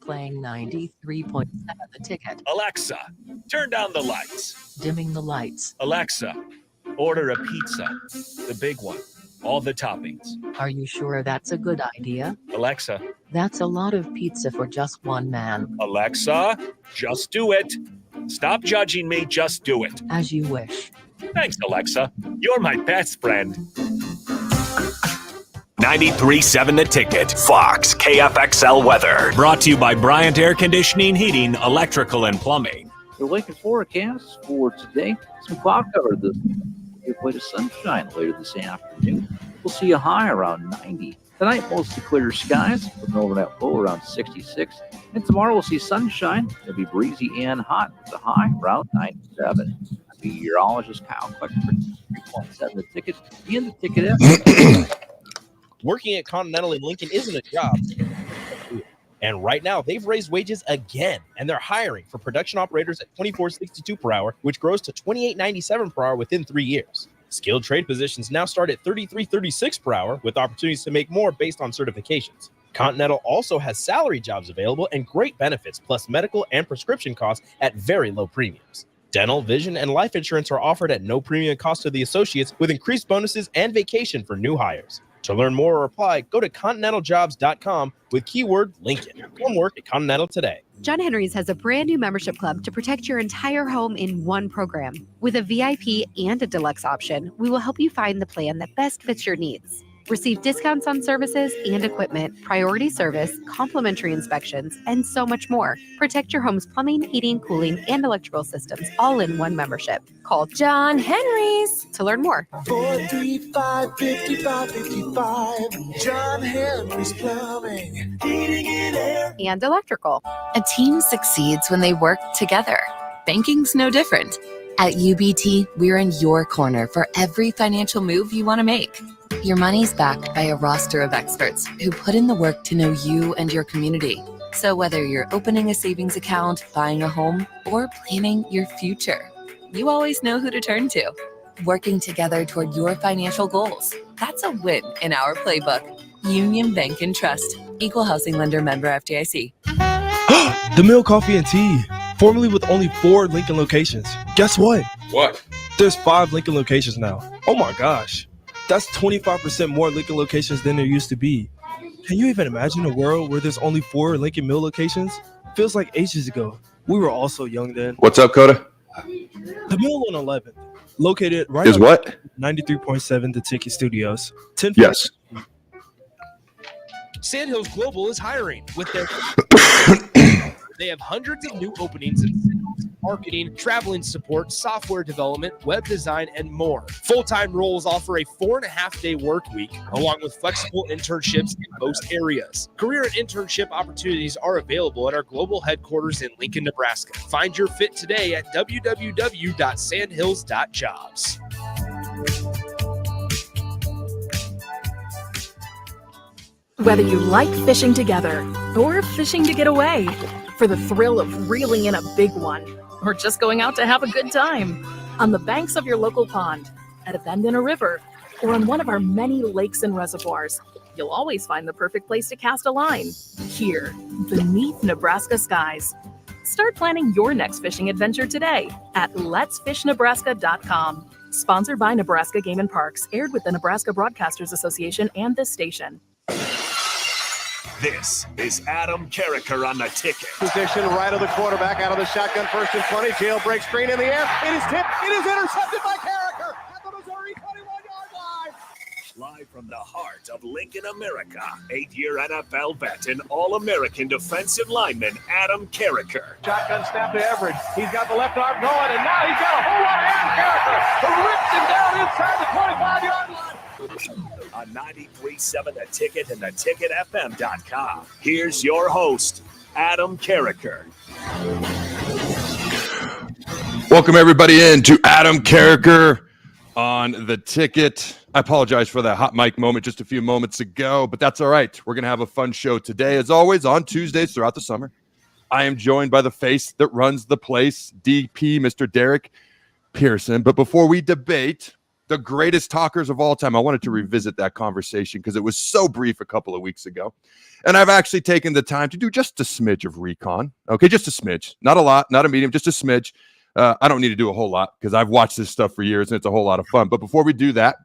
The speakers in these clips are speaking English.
Playing 93.7 The Ticket. Alexa, turn down the lights. Dimming the lights. Alexa, order a pizza. The big one. All the toppings. Are you sure that's a good idea? Alexa. That's a lot of pizza for just one man. Alexa, just do it. Stop judging me, just do it. As you wish. Thanks, Alexa. You're my best friend. 93.7 The Ticket, Fox, KFXL weather. Brought to you by Bryant Air Conditioning, Heating, Electrical, and Plumbing. The Lincoln forecast for today, some cloud cover this give way to sunshine later this afternoon. We'll see a high around 90. Tonight, mostly clear skies with an overnight low around 66. And tomorrow, we'll see sunshine. It'll be breezy and hot with a high around 97. Meteorologist Kyle Carriker for 3.7 The Ticket in The Ticket. Working at Continental in Lincoln isn't a job. And right now, they've raised wages again, and they're hiring for production operators at $24.62 per hour, which grows to $28.97 per hour within 3 years. Skilled trade positions now start at $33.36 per hour, with opportunities to make more based on certifications. Continental also has salary jobs available and great benefits, plus medical and prescription costs at very low premiums. Dental, vision, and life insurance are offered at no premium cost to the associates, with increased bonuses and vacation for new hires. To learn more or apply, go to continentaljobs.com with keyword Lincoln. Come work at Continental today. John Henry's has a brand new membership club to protect your entire home in one program. With a VIP and a deluxe option, we will help you find the plan that best fits your needs. Receive discounts on services and equipment, priority service, complimentary inspections, and so much more. Protect your home's plumbing, heating, cooling, and electrical systems all in one membership. Call John Henry's to learn more. 435-5555. John Henry's Plumbing, Heating and Air, And electrical. A team succeeds when they work together. Banking's no different. At UBT, we're in your corner for every financial move you want to make. Your money's backed by a roster of experts who put in the work to know you and your community. So whether you're opening a savings account, buying a home, or planning your future, you always know who to turn to. Working together toward your financial goals. That's a win in our playbook. Union Bank and Trust. Equal housing lender, member FDIC. The Mill Coffee and Tea, formerly with only 4 Lincoln locations. Guess what? What? There's 5 Lincoln locations now. Oh my gosh. That's 25% more Lincoln locations than there used to be. Can you even imagine a world where there's only 4 Lincoln Mill locations? Feels like ages ago. We were all so young then. What's up, Coda? The Mill on 11th, located right is what? 93.7 The Ticket Studios. Yes. Sandhills Global is hiring with their they have hundreds of new openings in sales, marketing, traveling support, software development, web design, and more. Full-time roles offer a 4.5-day work week, along with flexible internships in most areas. Career and internship opportunities are available at our global headquarters in Lincoln, Nebraska. Find your fit today at www.sandhills.jobs. Whether you like fishing together or fishing to get away, for the thrill of reeling in a big one, or just going out to have a good time, on the banks of your local pond, at a bend in a river, or on one of our many lakes and reservoirs, you'll always find the perfect place to cast a line, here, beneath Nebraska skies. Start planning your next fishing adventure today at letsfishnebraska.com. Sponsored by Nebraska Game and Parks, aired with the Nebraska Broadcasters Association and this station. This is Adam Carriker on The Ticket. Position right of the quarterback, out of the shotgun, 1st and 20. Jailbreak screen in the air. It is tipped. It is intercepted by Carriker at the Missouri 21-yard line. Live from the heart of Lincoln, America, 8-year NFL vet and All-American defensive lineman Adam Carriker. Shotgun snap to Everett. He's got the left arm going, and now he's got a whole lot of Adam Carriker who rips him down inside the 25-yard line. On 93.7 The Ticket and theticketfm.com. Here's your host, Adam Carriker. Welcome, everybody, in to Adam Carriker on The Ticket. I apologize for that hot mic moment just a few moments ago, but that's all right. We're going to have a fun show today, as always, on Tuesdays throughout the summer. I am joined by the face that runs the place, DP, Mr. Derrick Pearson. But before we debate the greatest talkers of all time. I wanted to revisit that conversation because it was so brief a couple of weeks ago. And I've actually taken the time to do just a smidge of recon. Okay, just a smidge. Not a lot, not a medium, just a smidge. I don't need to do a whole lot because I've watched this stuff for years and it's a whole lot of fun. But before we do that,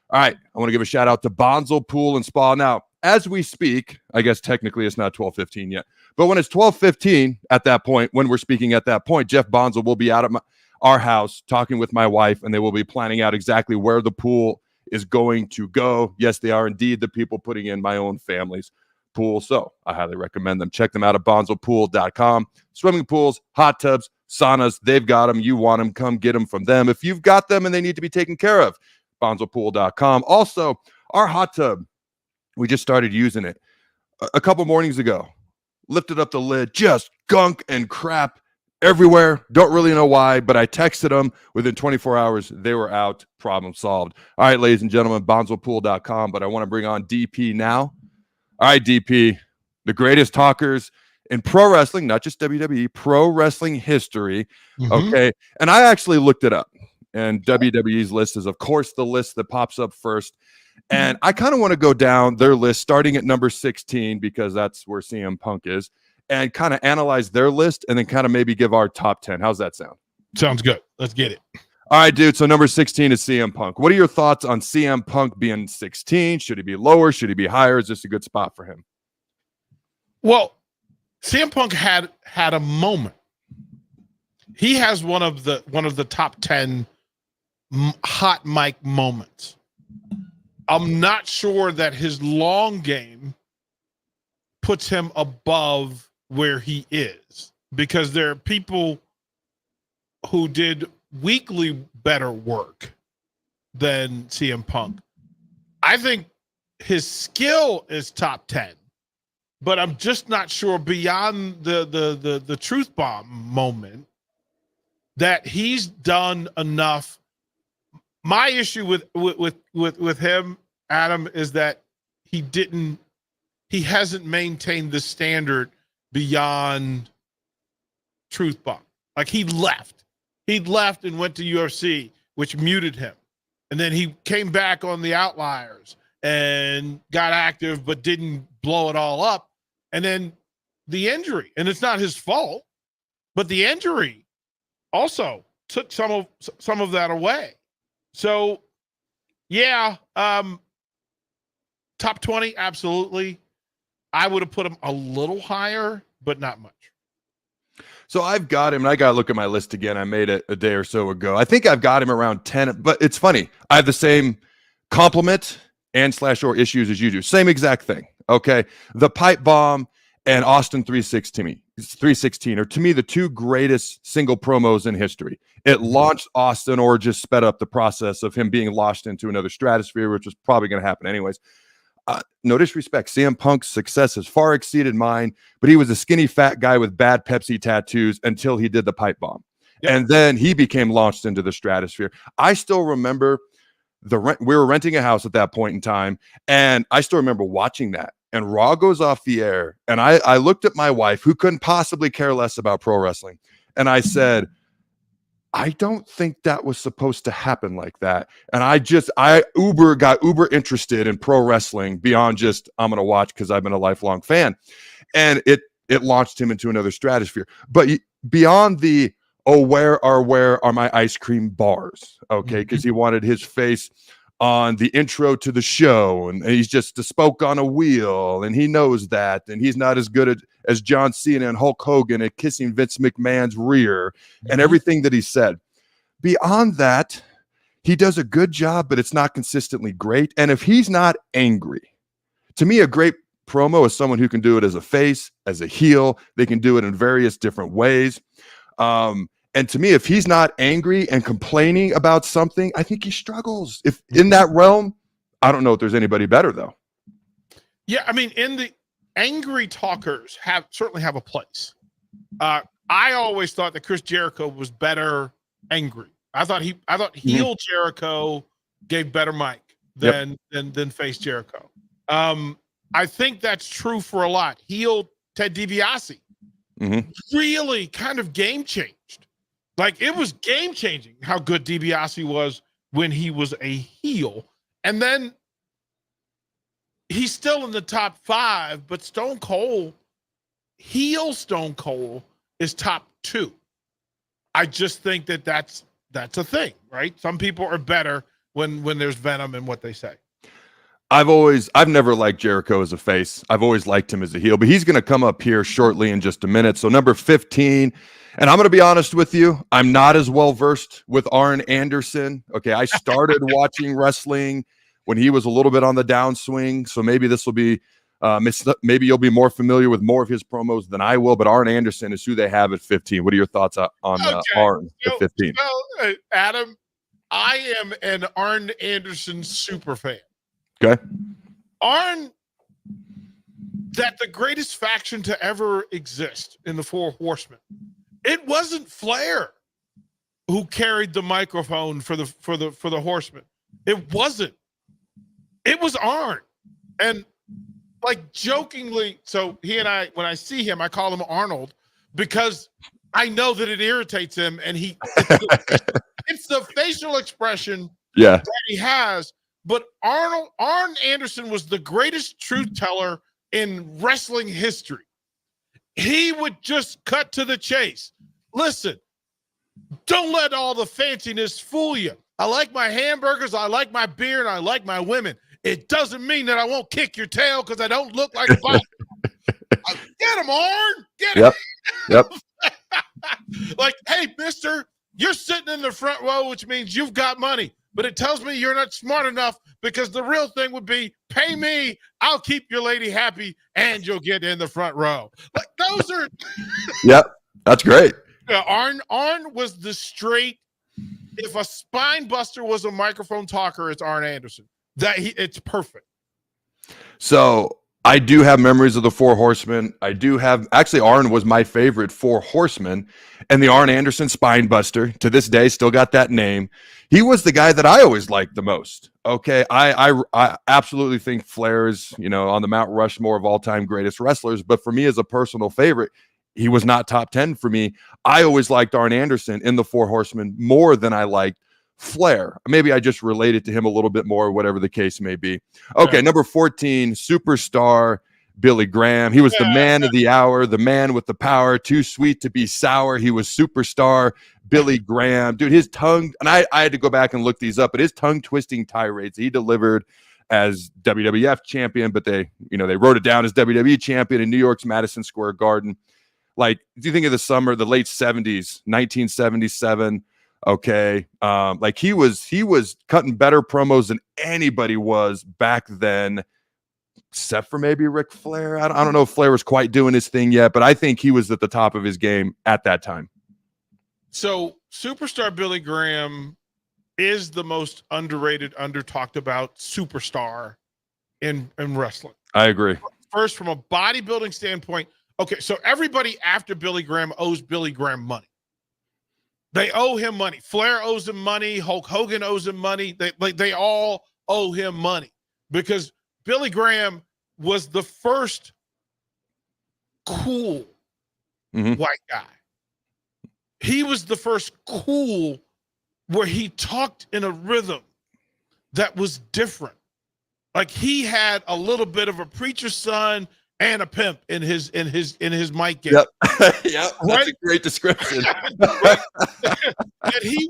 all right, I want to give a shout out to Bonzel Pool and Spa. Now, as we speak, I guess technically it's not 12:15 yet, but when it's 12:15 at that point, when we're speaking at that point, Jeff Bonzel will be out of our house talking with my wife, and they will be planning out exactly where the pool is going to go. Yes, they are indeed the people putting in my own family's pool, so I highly recommend them. Check them out at bonzelpool.com. Swimming pools, hot tubs, saunas, they've got them. You want them, come get them from them. If you've got them and they need to be taken care of, bonzelpool.com. Also, our hot tub, we just started using it a couple mornings ago. Lifted up the lid, just gunk and crap everywhere. Don't really know why, but I texted them. Within 24 hours, they were out. Problem solved. All right, ladies and gentlemen, bonzelpool.com, but I want to bring on DP now. All right, DP, the greatest talkers in pro wrestling, not just WWE, pro wrestling history. Okay, and I actually looked it up. And WWE's list is, of course, the list that pops up first. And I kind of want to go down their list starting at number 16 because that's where CM Punk is, and kind of analyze their list and then kind of maybe give our top 10. How's that sound? Sounds good. Let's get it. All right, dude. So number 16 is CM Punk. What are your thoughts on CM Punk being 16? Should he be lower? Should he be higher? Is this a good spot for him? Well, CM Punk had a moment. He has one of the top 10 hot mic moments. I'm not sure that his long game puts him above where he is, because there are people who did weekly better work than CM Punk. I think his skill is top 10, but I'm just not sure beyond the truth bomb moment that he's done enough. My issue with him, Adam, is that he hasn't maintained the standard beyond truth bomb. Like he left and went to UFC, which muted him. And then he came back on the Outliers and got active, but didn't blow it all up. And then the injury, and it's not his fault, but the injury also took some of that away. So, yeah, top 20, absolutely. I would have put him a little higher, but not much. So I've got him, and I got to look at my list again. I made it a day or so ago. I think I've got him around 10, but it's funny. I have the same compliment and /or issues as you do. Same exact thing, okay? The pipe bomb and Austin 316 are, to me, the two greatest single promos in history. It launched Austin, or just sped up the process of him being launched into another stratosphere, which was probably going to happen anyways. No disrespect, CM Punk's success has far exceeded mine, but he was a skinny fat guy with bad Pepsi tattoos until he did the pipe bomb. Yep. And then he became launched into the stratosphere. I still remember we were renting a house at that point in time, and I still remember watching that. And Raw goes off the air, and I looked at my wife, who couldn't possibly care less about pro wrestling, and I said, I don't think that was supposed to happen like that. And I got uber interested in pro wrestling beyond just I'm going to watch because I've been a lifelong fan. And it launched him into another stratosphere. But beyond the, where are my ice cream bars? Okay, because he wanted his face on the intro to the show, and he's just a spoke on a wheel, and he knows that, and he's not as good as John Cena and Hulk Hogan at kissing Vince McMahon's rear and everything that he said. Beyond that, he does a good job, but it's not consistently great. And if he's not angry, to me, a great promo is someone who can do it as a face, as a heel. They can do it in various different ways. And to me, if he's not angry and complaining about something, I think he struggles. If in that realm, I don't know if there's anybody better, though. Yeah, I mean, in the angry talkers certainly have a place. I always thought that Chris Jericho was better angry. I thought heel Jericho gave better mic than face Jericho. I think that's true for a lot. Heel Ted DiBiase really kind of game changed. Like, it was game changing how good DiBiase was when he was a heel. And then he's still in the top 5, but Stone Cold, heel Stone Cold, is top 2. I just think that's a thing, right? Some people are better when there's venom in what they say. I've never liked Jericho as a face. I've always liked him as a heel, but he's going to come up here shortly in just a minute. So number 15, and I'm going to be honest with you, I'm not as well versed with Arn Anderson. Okay, I started watching wrestling when he was a little bit on the downswing, so maybe this will be maybe you'll be more familiar with more of his promos than I will, but Arn Anderson is who they have at 15. What are your thoughts on Arn at 15? Well, Adam, I am an Arn Anderson super fan. Okay. Arn, that the greatest faction to ever exist in the Four Horsemen. It wasn't Flair who carried the microphone for the Horsemen. It wasn't. It was Arn. And like jokingly, so he and I, when I see him, I call him Arnold because I know that it irritates him, and it's the facial expression that he has. But Arn Anderson was the greatest truth teller in wrestling history. He would just cut to the chase. Listen, don't let all the fanciness fool you. I like my hamburgers, I like my beer, and I like my women. It doesn't mean that I won't kick your tail because I don't look like a boss. Get him, Arn. Get him. Yep. Like, hey, mister, you're sitting in the front row, which means you've got money. But it tells me you're not smart enough, because the real thing would be pay me. I'll keep your lady happy and you'll get in the front row. Like, those are. Yep. That's great. Yeah, Arn was the straight. If a spine buster was a microphone talker, it's Arn Anderson. It's perfect. So I do have memories of the Four Horsemen. I do have, actually, Arn was my favorite Four Horsemen, and the Arn Anderson spine buster to this day still got that name. He was the guy that I always liked the most. Okay, I absolutely think Flair is, on the Mount Rushmore of all-time greatest wrestlers, but for me as a personal favorite, he was not top 10 for me. I always liked Arn Anderson in the Four Horsemen more than I liked Flair. Maybe I just related to him a little bit more, whatever the case may be. Okay, number 14, superstar Billy Graham. He was the man of the hour, the man with the power, too sweet to be sour. He was superstar Billy Graham. Dude, his tongue, and I had to go back and look these up, but his tongue-twisting tirades he delivered as WWF champion, but they wrote it down as WWE champion in New York's Madison Square Garden. Like, do you think of the summer, the late 70s, 1977? Okay. Like he was cutting better promos than anybody was back then, except for maybe Ric Flair. I don't know if Flair was quite doing his thing yet, but I think he was at the top of his game at that time. So superstar Billy Graham is the most underrated, under-talked about superstar in wrestling. I agree. First, from a bodybuilding standpoint, okay, so everybody after Billy Graham owes Billy Graham money. They owe him money. Flair owes him money. Hulk Hogan owes him money. They all owe him money because Billy Graham was the first cool white guy. He was the first cool where he talked in a rhythm that was different. Like he had a little bit of a preacher's son and a pimp in his mic game. Yep. Yep. That's a great description. And he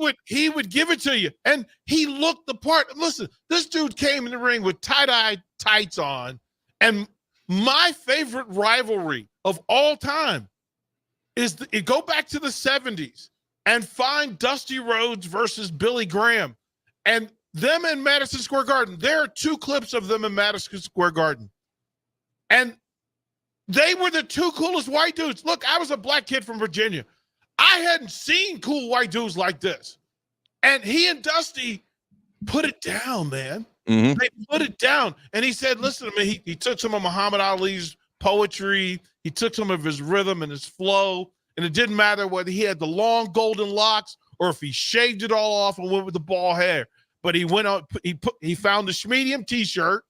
would give it to you. And he looked the part. Listen, this dude came in the ring with tie-dye tights on. And my favorite rivalry of all time is go back to the 70s and find Dusty Rhodes versus Billy Graham. And them in Madison Square Garden. There are 2 clips of them in Madison Square Garden. And they were the 2 coolest white dudes. Look, I was a black kid from Virginia. I hadn't seen cool white dudes like this. And he and Dusty put it down, man. Mm-hmm. They put it down. And he said, listen to me, he took some of Muhammad Ali's poetry. He took some of his rhythm and his flow. And it didn't matter whether he had the long golden locks or if he shaved it all off and went with the bald hair. But he went out, he found the Schmedium t-shirt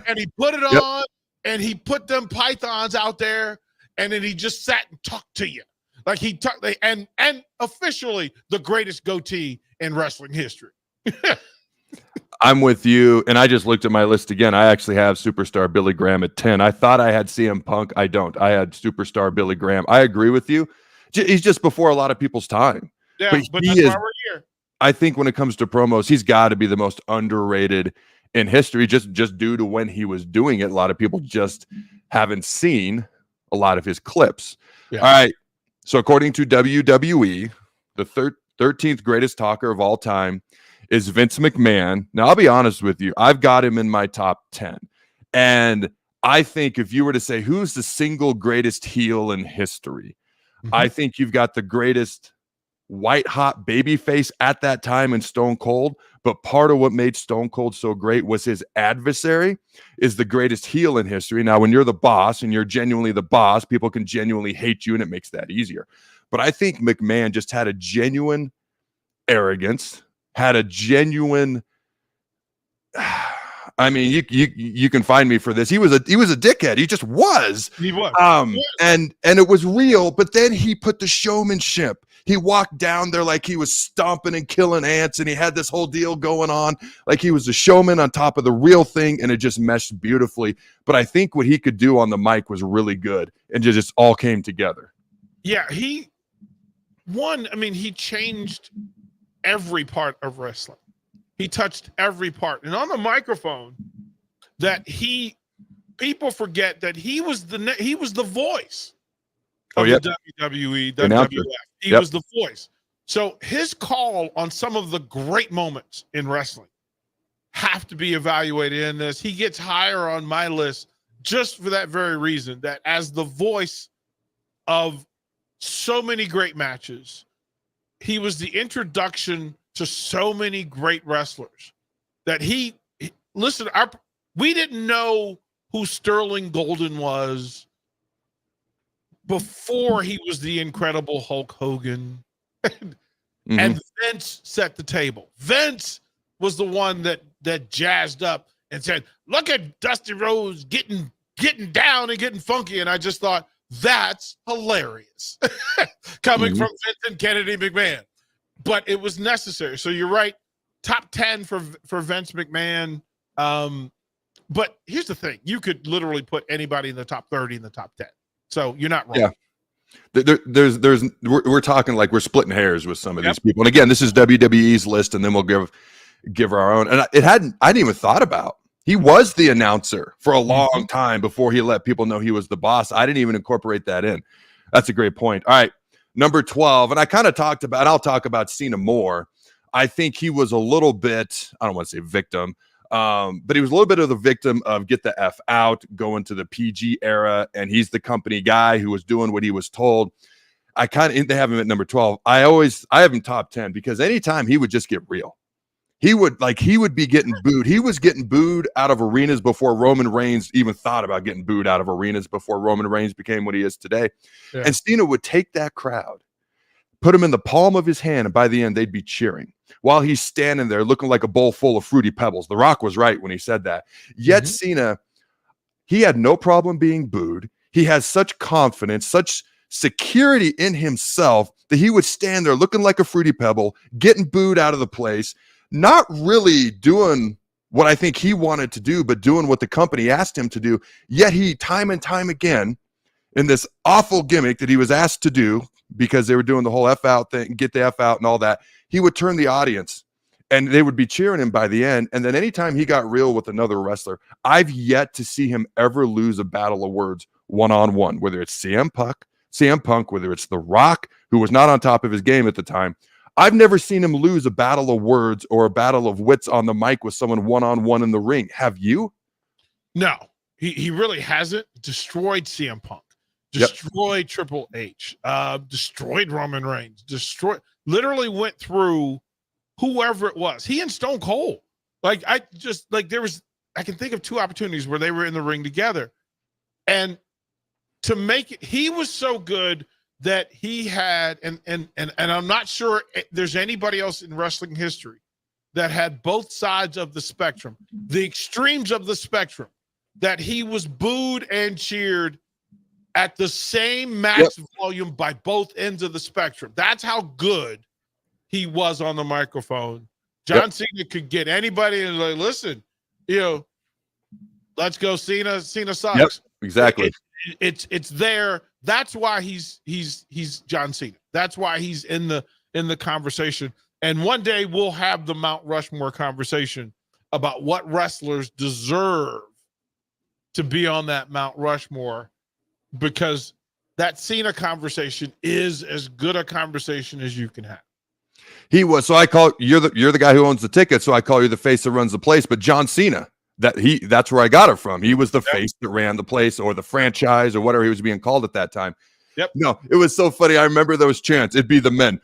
and he put it on. And he put them pythons out there, and then he just sat and talked to you. Like he talked, and officially the greatest goatee in wrestling history. I'm with you, and I just looked at my list again. I actually have superstar Billy Graham at 10. I thought I had CM Punk. I don't. I had superstar Billy Graham. I agree with you. He's just before a lot of people's time. Yeah, but he that's is, why we're here. I think when it comes to promos, he's got to be the most underrated in history, just due to when he was doing it. A lot of people just haven't seen a lot of his clips. Yeah. All right. So according to WWE, the 13th greatest talker of all time is Vince McMahon. Now, I'll be honest with you. I've got him in my top 10. And I think if you were to say who's the single greatest heel in history, I think you've got the greatest white hot baby face at that time in Stone Cold. But part of what made Stone Cold so great was his adversary is the greatest heel in history. Now, when you're the boss and you're genuinely the boss, people can genuinely hate you, and it makes that easier. But I think McMahon just had a genuine arrogance, had a genuine. I mean, you can find me for this. He was a dickhead. He just was. He was. And it was real. But then he put the showmanship. He walked down there like he was stomping and killing ants, and he had this whole deal going on like he was a showman on top of the real thing, and it just meshed beautifully. But I think what he could do on the mic was really good, and it just all came together. Yeah, he changed every part of wrestling. He touched every part. And on the microphone, people forget that he was the voice of the WWE, WWF. He was the voice. So his call on some of the great moments in wrestling have to be evaluated in this. He gets higher on my list just for that very reason, that as the voice of so many great matches, he was the introduction to so many great wrestlers that we didn't know who Sterling Golden was before he was the Incredible Hulk Hogan. And Vince set the table. Vince was the one that jazzed up and said, look at Dusty Rhodes getting down and getting funky. And I just thought, that's hilarious coming from Vincent Kennedy McMahon. But it was necessary. So you're right. Top 10 for Vince McMahon. But here's the thing. You could literally put anybody in the top 30 in the top 10. So you're not wrong. Yeah. We're talking like we're splitting hairs with some of these people. And again, this is WWE's list, and then we'll give our own. And I didn't even thought about. He was the announcer for a long time before he let people know he was the boss. I didn't even incorporate that in. That's a great point. All right. Number 12, and I kind of talked about, I'll talk about Cena more. I think he was a little bit, I don't want to say victim, but he was a little bit of the victim of get the F out, going to the PG era, and he's the company guy who was doing what he was told. They have him at number 12. I have him top 10 because anytime he would just get real. He would be getting booed. He was getting booed out of arenas before Roman Reigns even thought about getting booed out of arenas, before Roman Reigns became what he is today. Yeah. And Cena would take that crowd, put him in the palm of his hand, and by the end, they'd be cheering while he's standing there looking like a bowl full of Fruity Pebbles. The Rock was right when he said that. Yet Cena, he had no problem being booed. He has such confidence, such security in himself that he would stand there looking like a Fruity Pebble, getting booed out of the place, not really doing what I think he wanted to do, but doing what the company asked him to do. Yet he, time and time again, in this awful gimmick that he was asked to do because they were doing the whole F out thing, get the F out and all that, he would turn the audience and they would be cheering him by the end. And then anytime he got real with another wrestler, I've yet to see him ever lose a battle of words one-on-one, whether it's CM Punk, whether it's The Rock, who was not on top of his game at the time. I've never seen him lose a battle of words or a battle of wits on the mic with someone one-on-one in the ring. Have you? No, he really hasn't. Destroyed CM Punk, destroyed Triple H, destroyed Roman Reigns, literally went through whoever it was. He and Stone Cold. I can think of two opportunities where they were in the ring together. And to make it, he was so good that he had, and I'm not sure there's anybody else in wrestling history that had both sides of the spectrum, the extremes of the spectrum, that he was booed and cheered at the same max volume by both ends of the spectrum. That's how good he was on the microphone. John Cena could get anybody and like, listen, let's go. Cena sucks. Yep, exactly. It's there. That's why he's John Cena. That's why he's in the conversation. And one day we'll have the Mount Rushmore conversation about what wrestlers deserve to be on that Mount Rushmore, because that Cena conversation is as good a conversation as you can have. He was. So I call you're the guy who owns the ticket. So I call you the face that runs the place. But John Cena, that's where I got it from. He was the face that ran the place or the franchise or whatever he was being called at that time. Yep. No, it was so funny. I remember those chants. It'd be the men,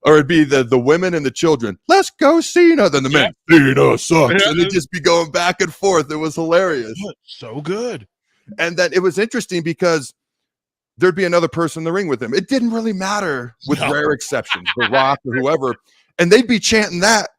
or it'd be the women and the children. Let's go Cena. Then the men, Cena sucks. And it'd just be going back and forth. It was hilarious. So good. And then it was interesting because there'd be another person in the ring with him. It didn't really matter, with rare exceptions, The Rock or whoever. And they'd be chanting that.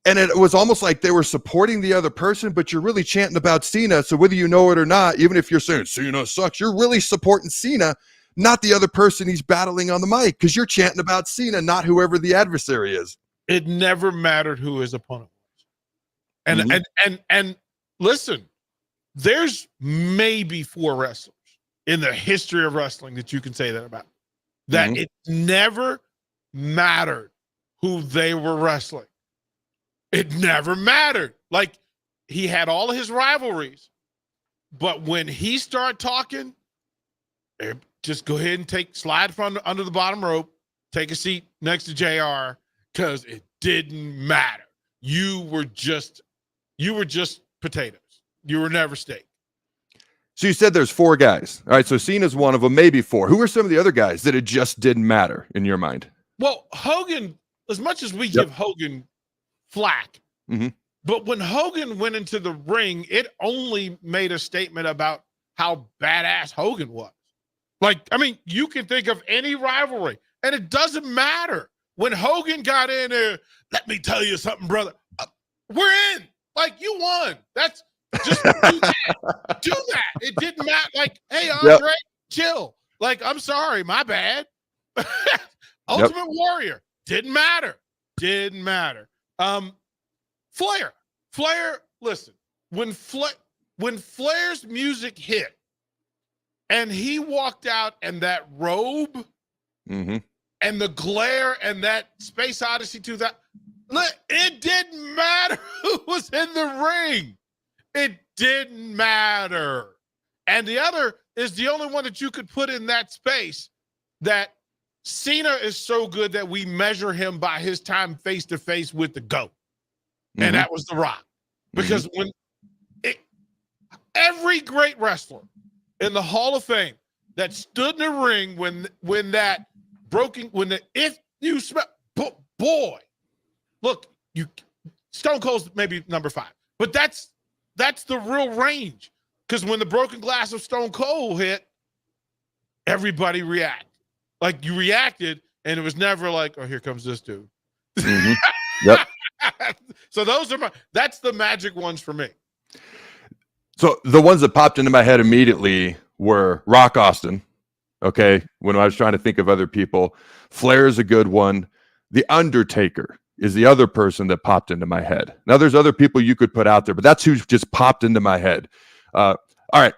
And it was almost like they were supporting the other person, but you're really chanting about Cena. So whether you know it or not, even if you're saying Cena sucks, you're really supporting Cena, not the other person he's battling on the mic, because you're chanting about Cena, not whoever the adversary is. It never mattered who his opponent was. And listen, there's maybe 4 wrestlers in the history of wrestling that you can say that about. That it never mattered who they were wrestling. It never mattered. Like, he had all of his rivalries, but when he started talking, just go ahead and slide from under the bottom rope, take a seat next to JR, because it didn't matter. You were just potatoes. You were never steak. So you said there's 4 guys. All right, so Cena's one of them, maybe 4. Who are some of the other guys that it just didn't matter in your mind? Well, Hogan, as much as we give Hogan flack, but when Hogan went into the ring, it only made a statement about how badass Hogan was. Like, I mean, you can think of any rivalry, and it doesn't matter. When Hogan got in there, let me tell you something, brother. We're in. Like, you won. That's just do that. Do that. It didn't matter. Like, hey, Andre, chill. Like, I'm sorry, my bad. Ultimate Warrior. Didn't matter. Didn't matter. Flair, listen, when Flair's music hit and he walked out in that robe and the glare and that Space Odyssey 2000, it didn't matter who was in the ring. It didn't matter. And the other is the only one that you could put in that space, that Cena is so good that we measure him by his time face-to-face with the GOAT. And that was The Rock. Because every great wrestler in the Hall of Fame that stood in the ring when that broken, if you smell, boy, look, Stone Cold's maybe number 5, but that's the real range. Because when the broken glass of Stone Cold hit, everybody reacted. Like, you reacted, and it was never like, oh, here comes this dude. Yep. So that's the magic ones for me. So the ones that popped into my head immediately were Rock Austin. Okay. When I was trying to think of other people, Flair is a good one. The Undertaker is the other person that popped into my head. Now there's other people you could put out there, but that's who just popped into my head. All right.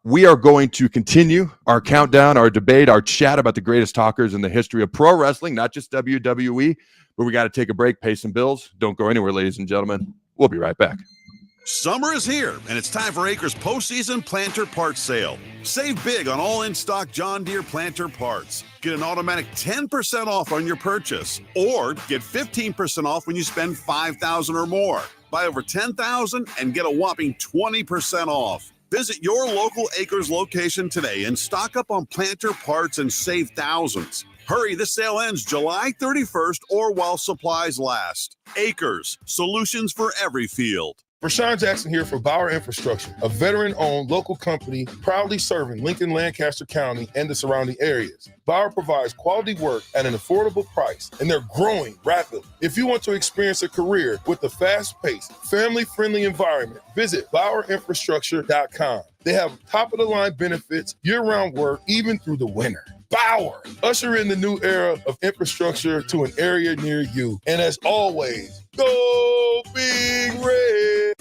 We are going to continue our countdown, our debate, our chat about the greatest talkers in the history of pro wrestling, not just WWE, but we got to take a break, pay some bills. Don't go anywhere, ladies and gentlemen. We'll be right back. Summer is here, and it's time for Acres postseason planter parts sale. Save big on all in-stock John Deere planter parts. Get an automatic 10% off on your purchase, or get 15% off when you spend $5,000 or more. Buy over $10,000 and get a whopping 20% off. Visit your local Acres location today and stock up on planter parts and save thousands. Hurry, this sale ends July 31st or while supplies last. Acres, solutions for every field. Rashawn Jackson here for Bauer Infrastructure, a veteran-owned local company proudly serving Lincoln, Lancaster County, and the surrounding areas. Bauer provides quality work at an affordable price, and they're growing rapidly. If you want to experience a career with a fast-paced, family-friendly environment, visit BauerInfrastructure.com. They have top-of-the-line benefits, year-round work, even through the winter. Bauer, usher in the new era of infrastructure to an area near you. And as always, Go Big Red.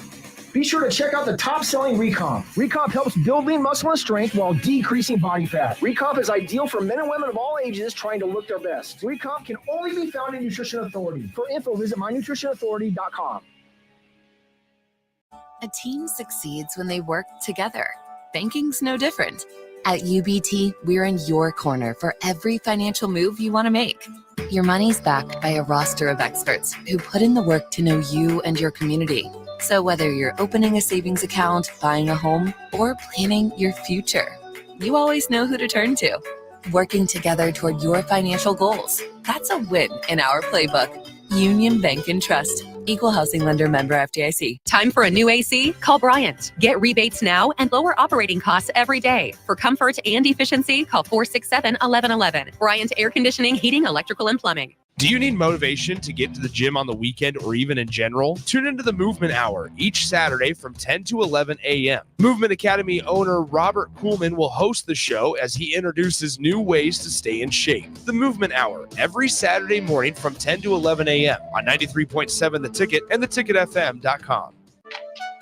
Be sure to check out the top-selling Recomp. Recomp helps build lean muscle and strength while decreasing body fat. Recomp is ideal for men and women of all ages trying to look their best. Recomp can only be found in Nutrition Authority. For info, visit mynutritionauthority.com. A team succeeds when they work together. Banking's no different. At UBT, we're in your corner for every financial move you want to make. Your money's backed by a roster of experts who put in the work to know you and your community. So whether you're opening a savings account, buying a home, or planning your future, you always know who to turn to. Working together toward your financial goals. That's a win in our playbook. Union Bank and Trust. Equal housing lender, member FDIC. Time for a new AC? Call Bryant. Get rebates now and lower operating costs every day. For comfort and efficiency, call 467-1111. Bryant Air Conditioning, Heating, Electrical, and Plumbing. Do you need motivation to get to the gym on the weekend or even in general? Tune into the Movement Hour each Saturday from 10 to 11 a.m. Movement Academy owner Robert Kuhlman will host the show as he introduces new ways to stay in shape. The Movement Hour every Saturday morning from 10 to 11 a.m. on 93.7 The Ticket and theticketfm.com.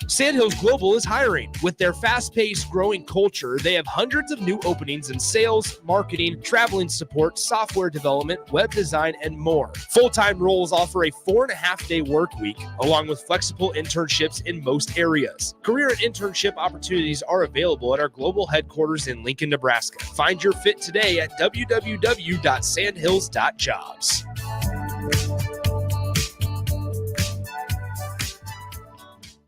Sandhills Global is hiring. With their fast-paced, growing culture, they have hundreds of new openings in sales, marketing, traveling support, software development, web design, and more. Full-time roles offer a 4.5-day work week, along with flexible internships in most areas. Career and internship opportunities are available at our global headquarters in Lincoln, Nebraska. Find your fit today at www.sandhills.jobs.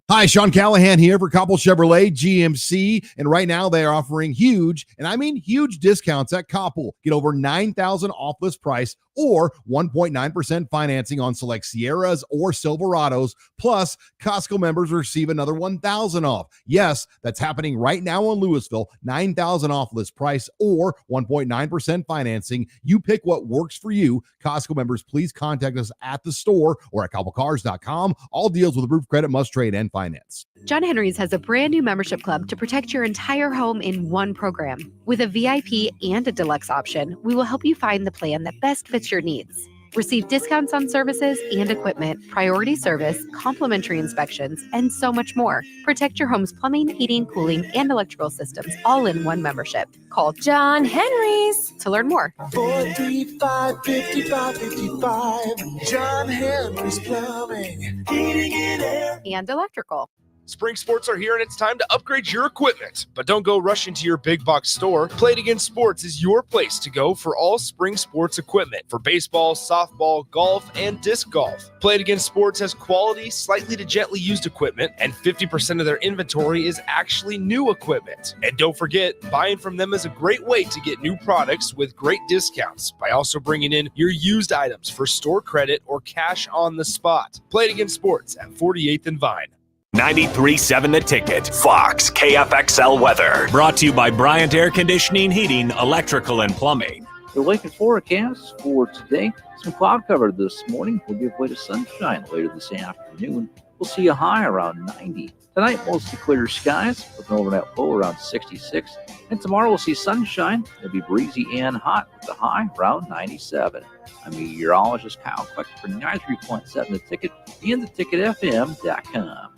Hi, Sean Callahan here for Koppel Chevrolet GMC, and right now they are offering huge, and I mean huge discounts at Koppel. Get over $9,000 off list price or 1.9% financing on select Sierras or Silverados, plus Costco members receive another $1,000 off. Yes, that's happening right now in Louisville, $9,000 off list price or 1.9% financing. You pick what works for you. Costco members, please contact us at the store or at koppelcars.com. All deals with approved credit must trade and finance. John Henry's has a brand new membership club to protect your entire home in one program. With a VIP and a deluxe option, we will help you find the plan that best fits your needs. Receive discounts on services and equipment, priority service, complimentary inspections, and so much more. Protect your home's plumbing, heating, cooling, and electrical systems all in one membership. Call John Henry's to learn more. 435-5555. John Henry's Plumbing, Heating and Air. And electrical. Spring sports are here and it's time to upgrade your equipment. But don't go rushing to your big box store. Play It Again Sports is your place to go for all spring sports equipment for baseball, softball, golf, and disc golf. Play It Again Sports has quality, slightly to gently used equipment, and 50% of their inventory is actually new equipment. And don't forget, buying from them is a great way to get new products with great discounts by also bringing in your used items for store credit or cash on the spot. Play It Again Sports at 48th and Vine. 93.7 The Ticket, Fox, KFXL weather. Brought to you by Bryant Air Conditioning, Heating, Electrical, and Plumbing. The Lincoln forecast for today, some cloud cover this morning. We'll give way to sunshine later this afternoon. We'll see a high around 90. Tonight, mostly clear skies with an overnight low around 66. And tomorrow, we'll see sunshine. It'll be breezy and hot with a high around 97. I'm meteorologist Kyle Carriker for 93.7 The Ticket and theticketfm.com.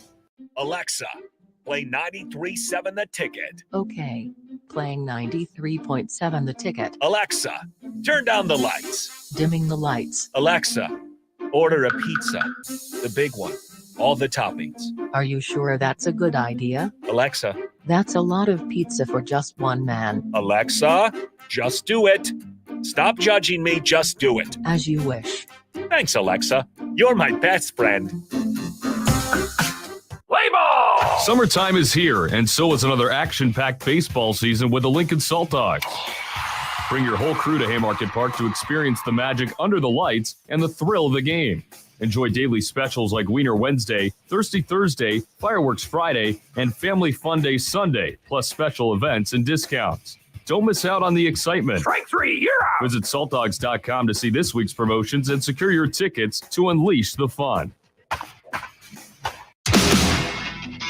Alexa, play 93.7 The Ticket. Okay. Playing 93.7 The Ticket. Alexa, turn down the lights. Dimming the lights. Alexa, order a pizza. The big one. All the toppings. Are you sure that's a good idea? Alexa. That's a lot of pizza for just one man. Alexa, just do it. Stop judging me, just do it. As you wish. Thanks, Alexa. You're my best friend. Play ball! Summertime is here, and so is another action-packed baseball season with the Lincoln Salt Dogs. Bring your whole crew to Haymarket Park to experience the magic under the lights and the thrill of the game. Enjoy daily specials like Wiener Wednesday, Thirsty Thursday, Fireworks Friday, and Family Fun Day Sunday, plus special events and discounts. Don't miss out on the excitement. Strike three, you're out! Visit saltdogs.com to see this week's promotions and secure your tickets to unleash the fun.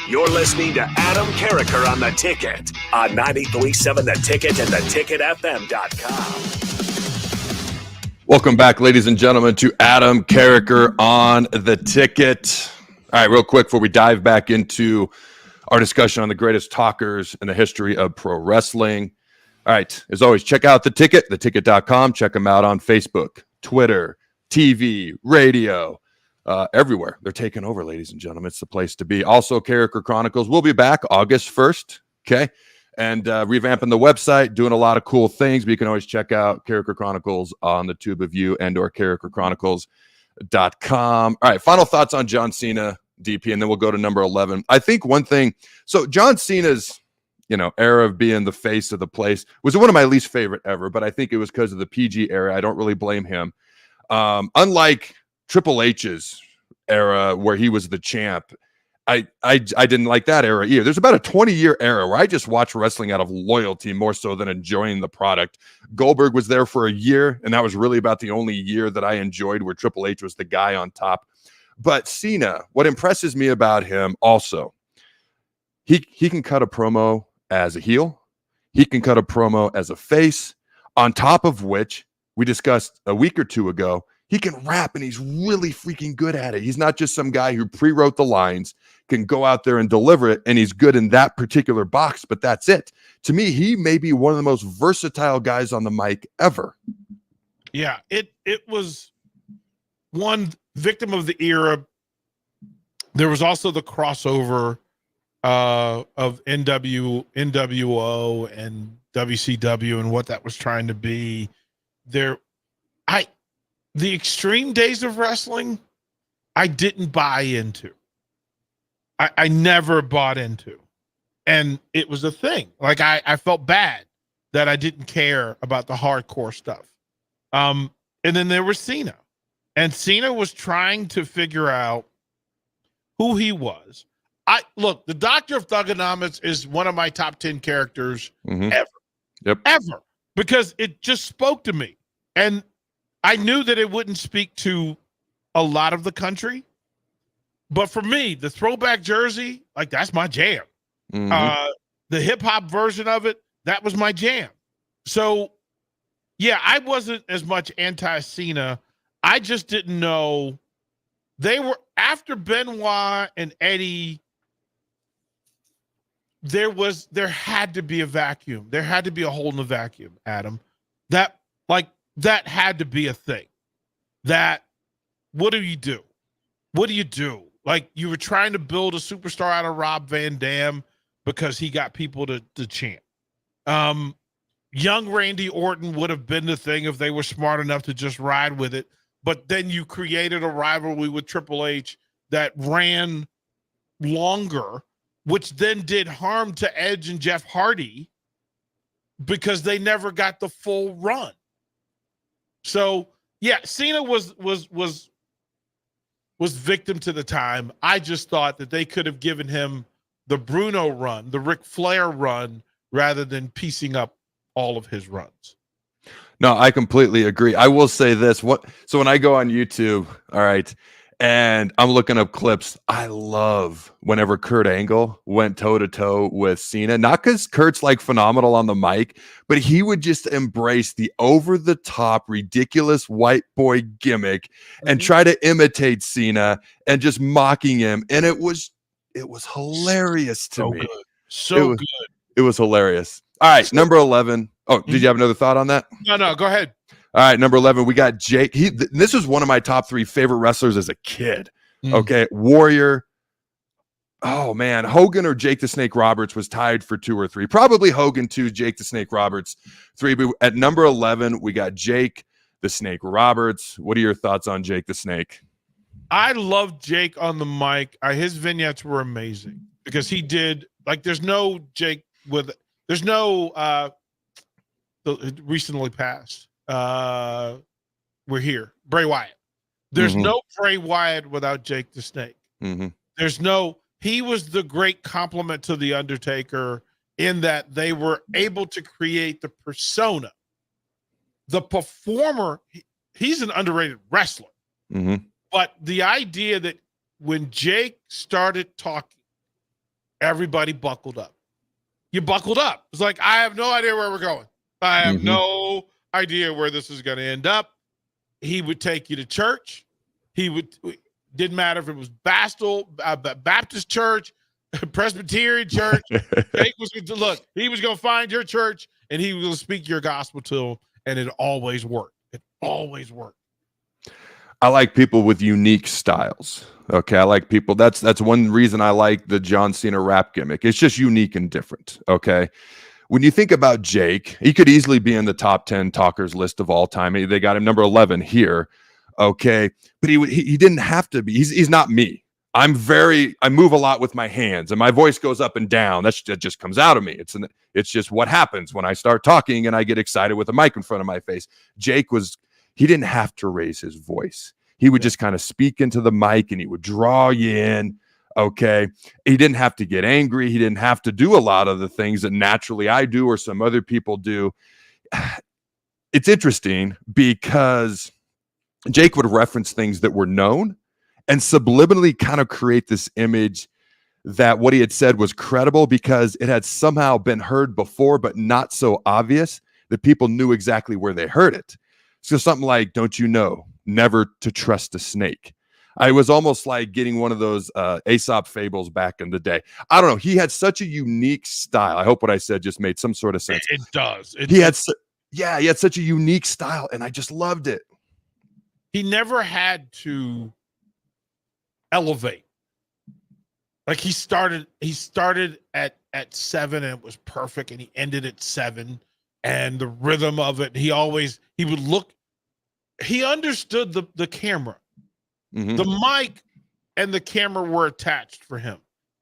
You're listening to Adam Carriker on The Ticket on 93.7 The Ticket and theticketfm.com. Welcome back, ladies and gentlemen, to Adam Carriker on the ticket. All right, real quick before we dive back into our discussion on the greatest talkers in the history of pro wrestling. All right, as always, check out The Ticket, theticket.com. Check them out on Facebook, Twitter, TV, radio, everywhere. They're taking over, ladies and gentlemen. It's the place to be. Also, Carriker Chronicles will be back August 1st, okay? And revamping the website, doing a lot of cool things. But you can always check out Carriker Chronicles on the Tube of You and or CarrikerChronicles.com. All right, final thoughts on John Cena, DP, and then we'll go to number 11. I think one thing, so John Cena's, era of being the face of the place was one of my least favorite ever, but I think it was because of the PG era. I don't really blame him. Unlike Triple H's era where he was the champ, I didn't like that era either. There's about a 20-year era where I just watch wrestling out of loyalty more so than enjoying the product. Goldberg was there for a year, and that was really about the only year that I enjoyed where Triple H was the guy on top. But Cena, what impresses me about him also, he can cut a promo as a heel. He can cut a promo as a face, on top of which we discussed a week or two ago, he can rap and he's really freaking good at it. He's not just some guy who pre-wrote the lines, can go out there and deliver it, and he's good in that particular box, but that's it. To me, he may be one of the most versatile guys on the mic ever. Yeah, it was one victim of the era. There was also the crossover of NWO and WCW and what that was trying to be. The extreme days of wrestling, I didn't buy into. I never bought into. And it was a thing. Like I felt bad that I didn't care about the hardcore stuff. And then there was Cena. And Cena was trying to figure out who he was. Look, the Doctor of Thugonomics is one of my top 10 characters ever. Yep. Ever. Because it just spoke to me. And I knew that it wouldn't speak to a lot of the country. But for me, the throwback jersey, like that's my jam. The hip hop version of it, that was my jam. So, yeah, I wasn't as much anti-Cena. I just didn't know. They were after Benoit and Eddie. There had to be a vacuum. There had to be a hole in the vacuum, Adam. That had to be a thing. What do you do? What do you do? Like, you were trying to build a superstar out of Rob Van Dam because he got people to chant. Young Randy Orton would have been the thing if they were smart enough to just ride with it. But then you created a rivalry with Triple H that ran longer, which then did harm to Edge and Jeff Hardy because they never got the full run. So, yeah, Cena was victim to the time. I just thought that they could have given him the Bruno run, the Ric Flair run, rather than piecing up all of his runs. No, I completely agree. I will say this. So when I go on YouTube, all right, and I'm looking up clips, I love whenever Kurt Angle went toe-to-toe with Cena. Not because Kurt's like phenomenal on the mic, but he would just embrace the over-the-top, ridiculous white boy gimmick and try to imitate Cena and just mocking him. And it was hilarious to me. Good. It was hilarious. All right, number 11. Oh, did you have another thought on that? No, go ahead. All right, number 11, we got Jake. This was one of my top 3 favorite wrestlers as a kid. Okay, Warrior. Oh, man. Hogan or Jake the Snake Roberts was tied for 2 or 3. Probably Hogan 2, Jake the Snake Roberts 3. But at number 11, we got Jake the Snake Roberts. What are your thoughts on Jake the Snake? I love Jake on the mic. His vignettes were amazing because he did, like, there's no recently passed. We're here. Bray Wyatt. There's no Bray Wyatt without Jake the Snake. He was the great compliment to The Undertaker in that they were able to create the persona. The performer, he's an underrated wrestler. But the idea that when Jake started talking, everybody buckled up. You buckled up. It's like, I have no idea where we're going. I have no idea where this is going to end up. He would take you to church. Didn't matter if it was Baptist church, Presbyterian church. Jake was he was going to find your church and he was going to speak your gospel to him, and it always worked. It always worked. I like people with unique styles. Okay, I like people. That's one reason I like the John Cena rap gimmick. It's just unique and different. Okay. When you think about Jake, he could easily be in the top 10 talkers list of all time. They got him number 11 here. Okay. But he didn't have to be. He's not me. I move a lot with my hands and my voice goes up and down. That just comes out of me. It's just what happens when I start talking and I get excited with a mic in front of my face. Jake he didn't have to raise his voice. He would just kind of speak into the mic and he would draw you in. Okay. He didn't have to get angry. He didn't have to do a lot of the things that naturally I do or some other people do. It's interesting because Jake would reference things that were known and subliminally kind of create this image that what he had said was credible because it had somehow been heard before, but not so obvious that people knew exactly where they heard it. So something like, don't you know, never to trust a snake. I was almost like getting one of those Aesop fables back in the day. I don't know. He had such a unique style. I hope what I said just made some sort of sense. It does. He had such a unique style, and I just loved it. He never had to elevate. Like he started at 7 and it was perfect, and he ended at 7, and the rhythm of it. He understood the camera. Mm-hmm. The mic and the camera were attached for him.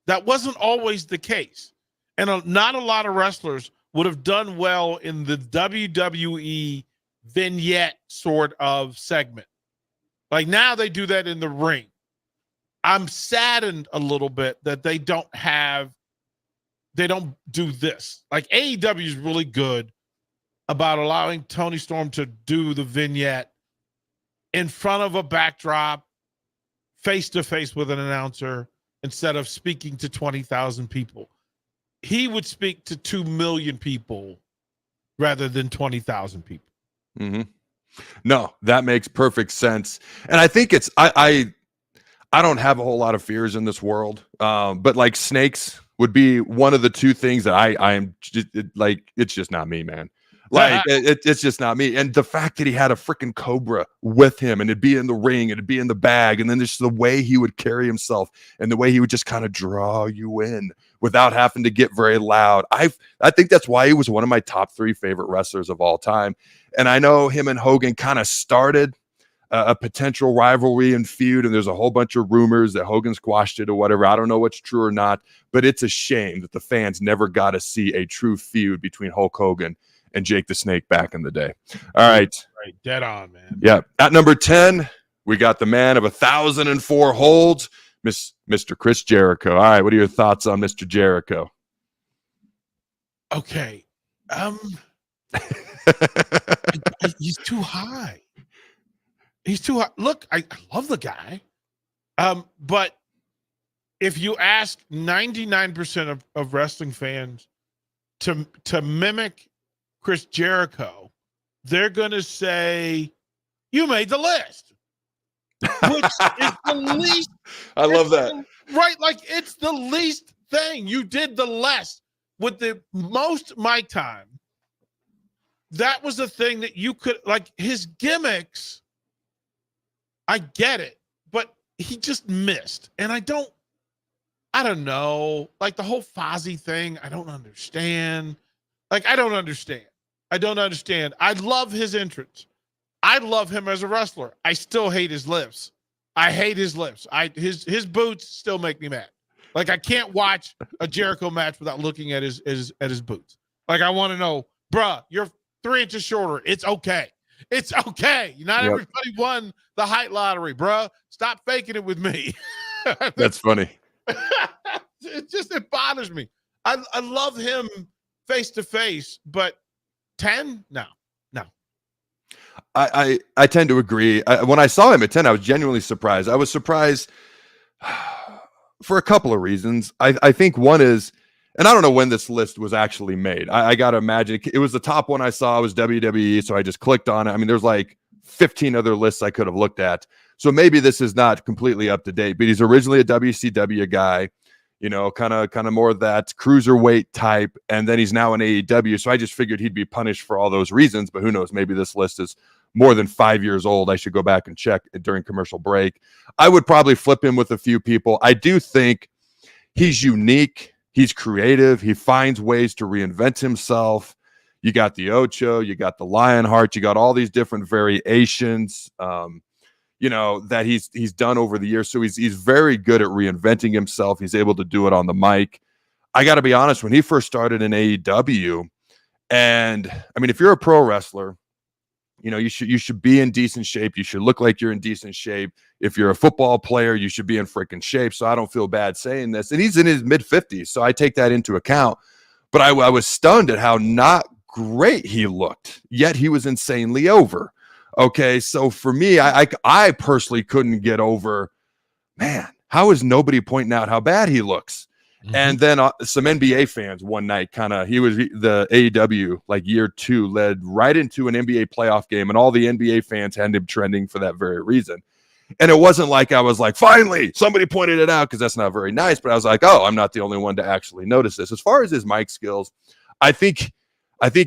That wasn't always the case. And not a lot of wrestlers would have done well in the WWE vignette sort of segment. Like now they do that in the ring. I'm saddened a little bit that they don't do this. Like AEW is really good about allowing Tony Storm to do the vignette in front of a backdrop, face to face with an announcer, instead of speaking to 20,000 people. He would speak to 2 million people rather than 20,000 people. Mm-hmm. No, that makes perfect sense. And I think I don't have a whole lot of fears in this world. But like snakes would be one of the two things that I am just, like, it's just not me, man. Like it's just not me. And the fact that he had a freaking cobra with him and it'd be in the ring and it'd be in the bag. And then just the way he would carry himself and the way he would just kind of draw you in without having to get very loud. I think that's why he was one of my top 3 favorite wrestlers of all time. And I know him and Hogan kind of started a potential rivalry and feud. And there's a whole bunch of rumors that Hogan squashed it or whatever. I don't know what's true or not, but it's a shame that the fans never got to see a true feud between Hulk Hogan and Jake the Snake back in the day. All right. Right. Dead on, man. Yeah. At number 10, we got the man of 1,004 holds, Mr. Chris Jericho. All right. What are your thoughts on Mr. Jericho? Okay. He's too high. He's too high. Look, I love the guy. But if you ask 99% of wrestling fans to mimic Chris Jericho, they're going to say, you made the list. Which is the least. I love that. Right? Like, it's the least thing. You did the less with the most mic time. That was the thing that you could, like, his gimmicks, I get it, but he just missed. And I don't know. Like, the whole Fozzy thing, I don't understand. Like, I don't understand. I love his entrance. I love him as a wrestler. I still hate his lips. I hate his lips. His boots still make me mad. Like, I can't watch a Jericho match without looking at his boots. Like, I want to know, bruh, you're 3 inches shorter. It's okay. It's okay. Not everybody won the height lottery, bruh. Stop faking it with me. That's funny. It bothers me. I love him face to face, but 10? No. I tend to agree. When I saw him at 10, I was genuinely surprised. I was surprised for a couple of reasons. I think one is, and I don't know when this list was actually made. I got to imagine it was the top one I saw was WWE, so I just clicked on it. I mean, there's like 15 other lists I could have looked at. So maybe this is not completely up to date, but he's originally a WCW guy, you know, kind of more of that cruiserweight type, and then he's now in AEW. So I just figured he'd be punished for all those reasons, but who knows? Maybe this list is more than 5 years old. I should go back and check during commercial break. I would probably flip him with a few people. I do think he's unique. He's creative. He finds ways to reinvent himself. You got the Ocho, you got the Lionheart, you got all these different variations, you know, that he's done over the years. So he's very good at reinventing himself. He's able to do it on the mic. I got to be honest, when he first started in AEW, and I mean, if you're a pro wrestler, you know, you should be in decent shape. You should look like you're in decent shape. If you're a football player, you should be in freaking shape. So I don't feel bad saying this. And he's in his mid-50s, so I take that into account. But I was stunned at how not great he looked, yet he was insanely over. Okay, so for me, I personally couldn't get over, man, how is nobody pointing out how bad he looks? Mm-hmm. And then some NBA fans one night the AEW, like year 2, led right into an NBA playoff game, and all the NBA fans had him trending for that very reason. And it wasn't like I was like, finally, somebody pointed it out, because that's not very nice, but I was like, oh, I'm not the only one to actually notice this. As far as his mic skills, I think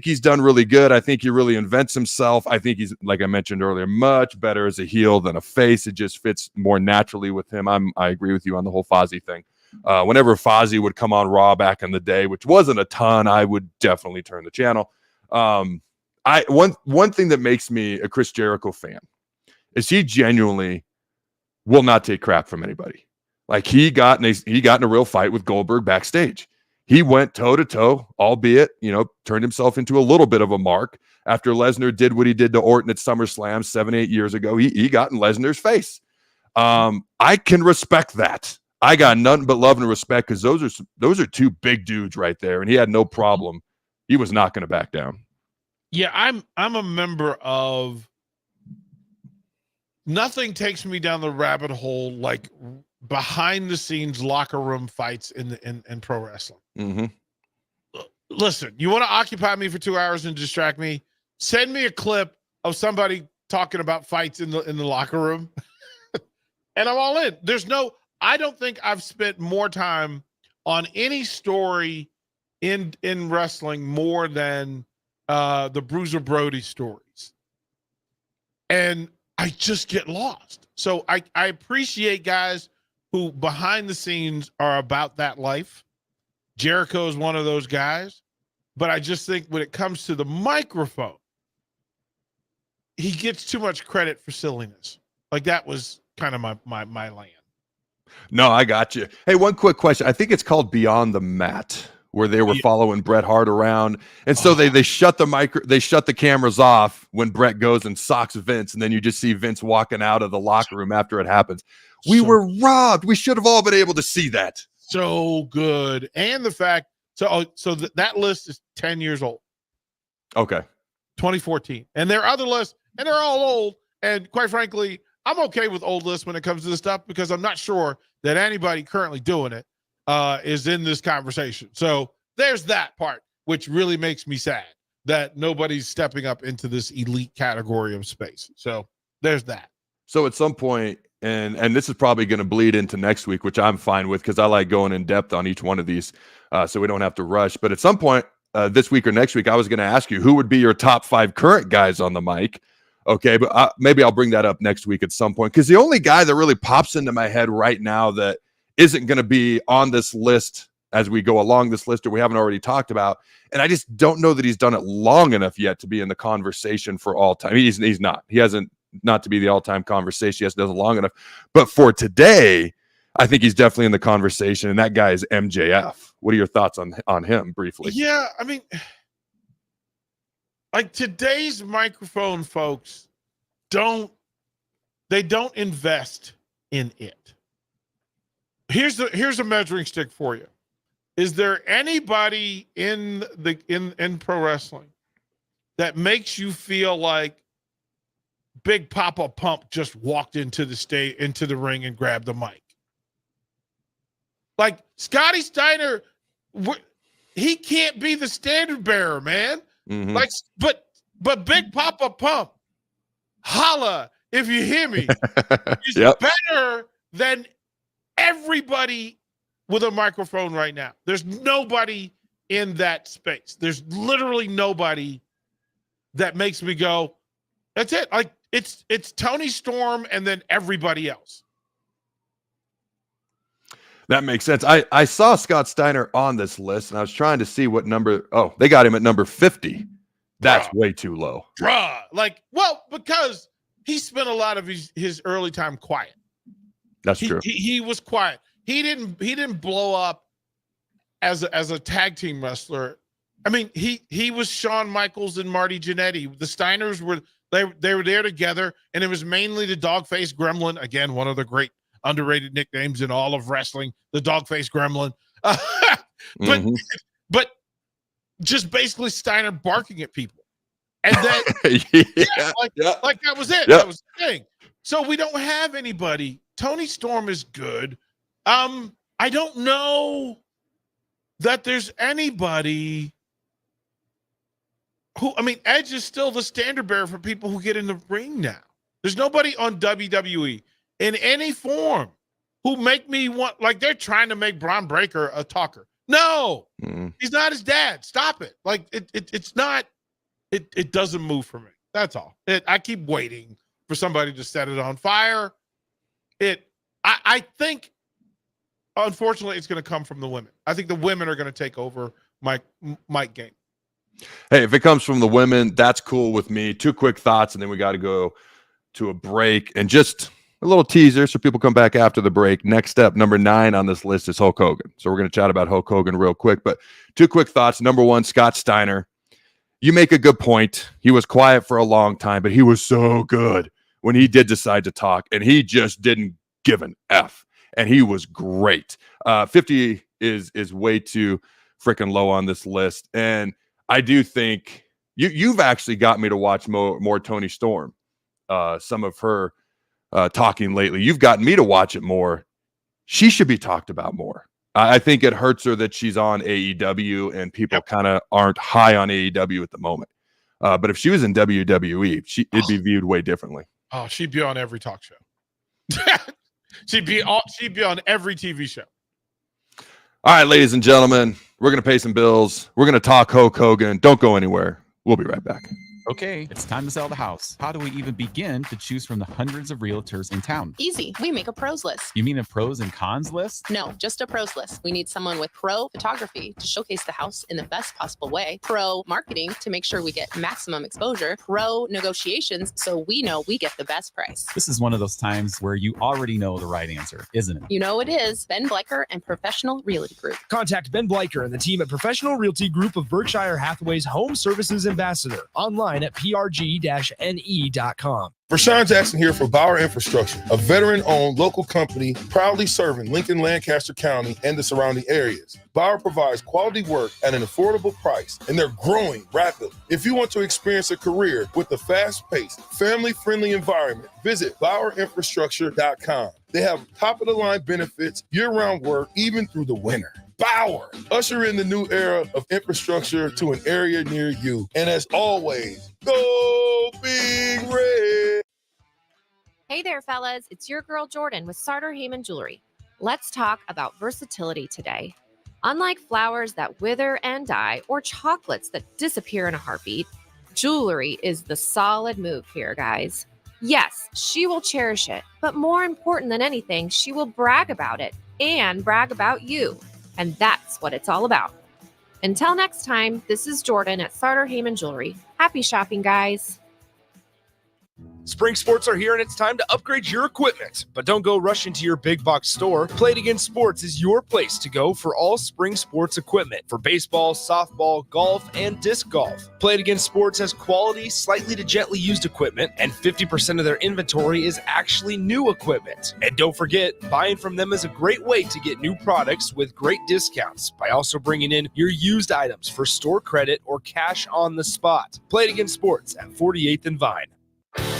he's done really good. I think he really invents himself. I think he's, like I mentioned earlier, much better as a heel than a face. It just fits more naturally with him. I agree with you on the whole Fozzy thing. Whenever Fozzy would come on Raw back in the day, which wasn't a ton, I would definitely turn the channel. One thing that makes me a Chris Jericho fan is he genuinely will not take crap from anybody. Like he got in a real fight with Goldberg backstage. He went toe-to-toe, albeit, you know, turned himself into a little bit of a mark after Lesnar did what he did to Orton at SummerSlam 7-8 years ago. He got in Lesnar's face. I can respect that. I got nothing but love and respect, because those are two big dudes right there, and he had no problem. He was not going to back down. Yeah, I'm a member of. Nothing takes me down the rabbit hole like behind the scenes locker room fights in pro wrestling. Mm-hmm. Listen, you want to occupy me for 2 hours and distract me? Send me a clip of somebody talking about fights in the locker room, and I'm all in. I don't think I've spent more time on any story in wrestling more than the Bruiser Brody stories, and I just get lost. So I appreciate guys who behind the scenes are about that life. Jericho is one of those guys, but I just think when it comes to the microphone, he gets too much credit for silliness. Like that was kind of my land. No, I got you. Hey, one quick question. I think it's called Beyond the Mat, where they were following Bret Hart around, and so they shut the cameras off when Bret goes and socks Vince, and then you just see Vince walking out of the locker room after it happens. We were robbed. We should have all been able to see that. So good. And the fact, that list is 10 years old. Okay. 2014. And there are other lists, and they're all old. And quite frankly, I'm okay with old lists when it comes to this stuff, because I'm not sure that anybody currently doing it is in this conversation. So there's that part, which really makes me sad that nobody's stepping up into this elite category of space. So there's that. So at some point, and this is probably going to bleed into next week, which I'm fine with, because I like going in depth on each one of these, so we don't have to rush. But at some point this week or next week, I was going to ask you, who would be your top 5 current guys on the mic? Okay, but maybe I'll bring that up next week at some point, because the only guy that really pops into my head right now that isn't going to be on this list as we go along this list, or we haven't already talked about, and I just don't know that he's done it long enough yet to be in the conversation for all time. He's not. He hasn't, not to be the all-time conversation. He hasn't done it long enough. But for today, I think he's definitely in the conversation, and that guy is MJF. What are your thoughts on him briefly? Yeah, I mean, like today's microphone folks don't invest in it. Here's a measuring stick for you. Is there anybody in pro wrestling that makes you feel like Big Papa Pump just walked into the ring and grabbed the mic? Like Scotty Steiner, he can't be the standard bearer, man. Mm-hmm. Like, but Big Papa Pump, holla if you hear me. He's Yep. better than everybody with a microphone right now. There's nobody in that space. There's literally nobody that makes me go, that's it. Like it's Tony Storm and then everybody else. That makes sense. I saw Scott Steiner on this list, and I was trying to see what number. Oh, they got him at number 50. That's way too low. Bruh. Like, well, because he spent a lot of his early time quiet. That's true. He was quiet. He didn't blow up as a tag team wrestler. I mean, he was Shawn Michaels and Marty Jannetty. The Steiners were they were there together, and it was mainly the Dogface Gremlin. Again, one of the great underrated nicknames in all of wrestling, the Dogface Gremlin. But just basically Steiner barking at people. And then like that was it. Yep. That was the thing. So we don't have anybody. Tony Storm is good. I don't know that there's anybody who, I mean, Edge is still the standard bearer for people who get in the ring now. There's nobody on WWE in any form who make me want, like they're trying to make Braun Breaker a talker. No, he's not his dad. Stop it. Like it's not, it doesn't move for me. That's all. I keep waiting for somebody to set it on fire. I think, unfortunately, it's going to come from the women. I think the women are going to take over Mike game. Hey, if it comes from the women, that's cool with me. 2 quick thoughts, and then we got to go to a break. And just a little teaser so people come back after the break. Next up, number 9 on this list is Hulk Hogan. So we're going to chat about Hulk Hogan real quick. But 2 quick thoughts. Number 1, Scott Steiner. You make a good point. He was quiet for a long time, but he was so good when he did decide to talk, and he just didn't give an F. And he was great. 50 is way too freaking low on this list. And I do think you've actually got me to watch more Tony Storm. Some of her talking lately. You've gotten me to watch it more. She should be talked about more. I think it hurts her that she's on AEW and people kind of aren't high on AEW at the moment. But if she was in WWE, it'd be viewed way differently. Oh, she'd be on every talk show. she'd be on every TV show. All right, ladies and gentlemen, we're going to pay some bills. We're going to talk Hulk Hogan. Don't go anywhere. We'll be right back. Okay, it's time to sell the house. How do we even begin to choose from the hundreds of realtors in town? Easy. We make a pros list. You mean a pros and cons list? No, just a pros list. We need someone with pro photography to showcase the house in the best possible way, pro marketing to make sure we get maximum exposure, pro negotiations so we know we get the best price. This is one of those times where you already know the right answer, isn't it? You know it is. Ben Bleicher and Professional Realty Group. Contact Ben Bleicher and the team at Professional Realty Group of Berkshire Hathaway's Home Services Ambassador. Online at prg-ne.com. Rashawn Jackson here for Bauer Infrastructure, a veteran-owned local company proudly serving Lincoln, Lancaster County, and the surrounding areas. Bauer provides quality work at an affordable price, and they're growing rapidly. If you want to experience a career with a fast-paced, family-friendly environment, visit BauerInfrastructure.com. They have top-of-the-line benefits, year-round work, even through the winter. Bauer, usher in the new era of infrastructure to an area near you. And as always, go Big Red. Hey there, fellas. It's your girl Jordan with Sartor Heyman Jewelry. Let's talk about versatility today. Unlike flowers that wither and die or chocolates that disappear in a heartbeat, jewelry is the solid move here, guys. Yes, she will cherish it, but more important than anything, she will brag about it and brag about you. And that's what it's all about. Until next time, this is Jordan at Sartor Heyman Jewelry. Happy shopping, guys. Spring sports are here and it's time to upgrade your equipment. But don't go rushing to your big box store. Play It Again Sports is your place to go for all spring sports equipment for baseball, softball, golf, and disc golf. Play It Again Sports has quality, slightly to gently used equipment, and 50% of their inventory is actually new equipment. And don't forget, buying from them is a great way to get new products with great discounts by also bringing in your used items for store credit or cash on the spot. Play It Again Sports at 48th and Vine.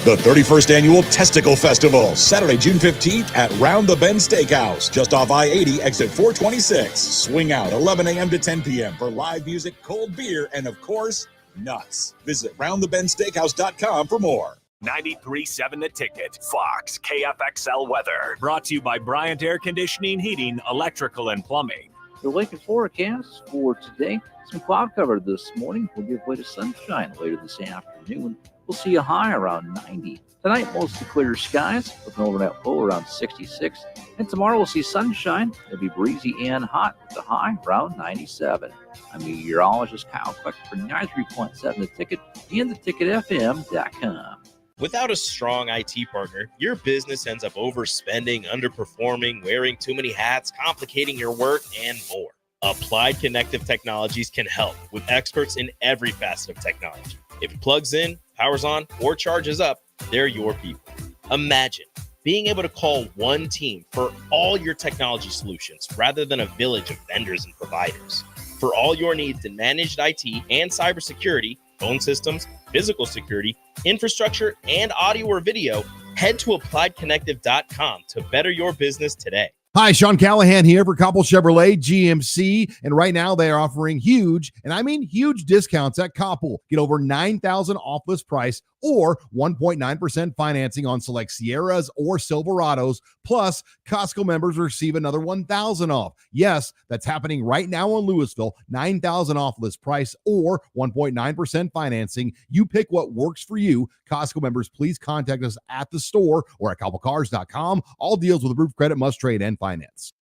The 31st Annual Testicle Festival, Saturday, June 15th at Round the Bend Steakhouse, just off I-80, exit 426. Swing out 11 a.m. to 10 p.m. for live music, cold beer, and of course, nuts. Visit roundthebendsteakhouse.com for more. 93.7 The Ticket, Fox, KFXL weather. Brought to you by Bryant Air Conditioning, Heating, Electrical, and Plumbing. The Lincoln forecast for today, some cloud cover this morning. We'll give way to sunshine later this afternoon. We'll see a high around 90. Tonight, mostly clear skies with an overnight low around 66. And tomorrow, we'll see sunshine. It'll be breezy and hot with a high around 97. I'm meteorologist Kyle Quick for 93.7 The Ticket and theticketfm.com. Without a strong IT partner, your business ends up overspending, underperforming, wearing too many hats, complicating your work, and more. Applied Connective Technologies can help with experts in every facet of technology. If it plugs in, powers on, or charges up, they're your people. Imagine being able to call one team for all your technology solutions rather than a village of vendors and providers. For all your needs in managed IT and cybersecurity, phone systems, physical security, infrastructure, and audio or video, head to appliedconnective.com to better your business today. Hi, Sean Callahan here for Copple Chevrolet GMC, and right now they are offering huge, and I mean huge discounts at Copple. Get over $9,000 off list price or 1.9% financing on select Sierras or Silverados, plus Costco members receive another $1,000 off. Yes, that's happening right now in Louisville, $9,000 off list price or 1.9% financing. You pick what works for you. Costco members, please contact us at the store or at copplecars.com. All deals with approved credit must trade and finance.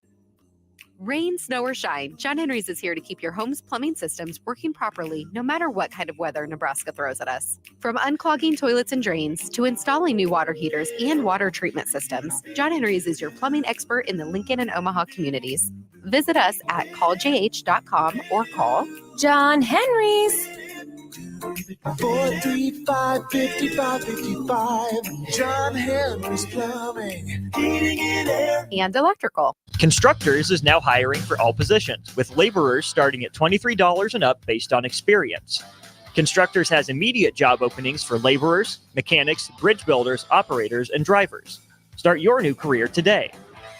Rain, snow, or shine, John Henry's is here to keep your home's plumbing systems working properly no matter what kind of weather Nebraska throws at us. From unclogging toilets and drains to installing new water heaters and water treatment systems, John Henry's is your plumbing expert in the Lincoln and Omaha communities. Visit us at calljh.com or call John Henry's. 435-5555. John Henry's Plumbing, Heating and Air. And electrical. Constructors is now hiring for all positions, with laborers starting at $23 and up based on experience. Constructors has immediate job openings for laborers, mechanics, bridge builders, operators, and drivers. Start your new career today.